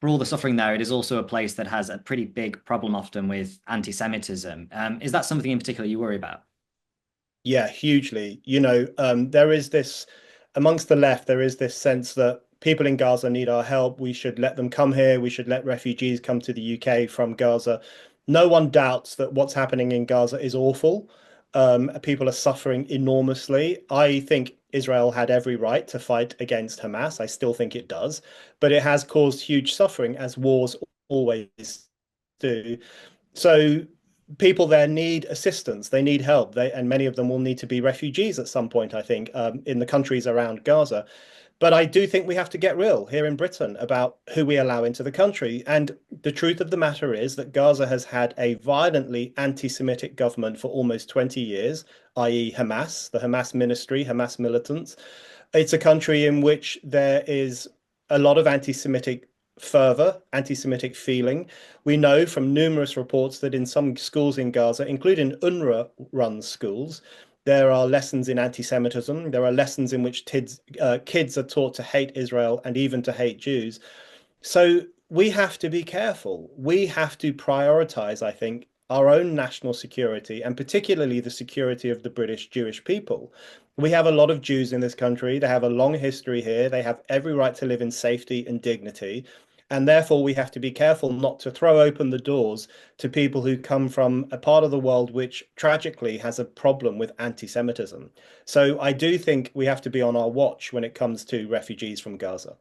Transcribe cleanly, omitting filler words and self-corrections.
for all the suffering there, it is also a place that has a pretty big problem often with anti-Semitism. Is that something in particular you worry about? Yeah, hugely. There is this amongst the left, there is this sense that people in Gaza need our help. We should let them come here. We should let refugees come to the UK from Gaza. No one doubts that what's happening in Gaza is awful. People are suffering enormously. I think Israel had every right to fight against Hamas. I still think it does, but it has caused huge suffering as wars always do. So people there need assistance. They need help. And many of them will need to be refugees at some point, I think, in the countries around Gaza. But I do think we have to get real here in Britain about who we allow into the country. And the truth of the matter is that Gaza has had a violently anti-Semitic government for almost 20 years, i.e., Hamas, the Hamas ministry, Hamas militants. It's a country in which there is a lot of anti-Semitic fervor, anti-Semitic feeling. We know from numerous reports that in some schools in Gaza, including UNRWA-run schools, there are lessons in anti-Semitism. There are lessons in which kids are taught to hate Israel and even to hate Jews. So we have to be careful. We have to prioritize, I think, our own national security and particularly the security of the British Jewish people. We have a lot of Jews in this country. They have a long history here. They have every right to live in safety and dignity. And therefore, we have to be careful not to throw open the doors to people who come from a part of the world which tragically has a problem with anti-Semitism. So I do think we have to be on our watch when it comes to refugees from Gaza.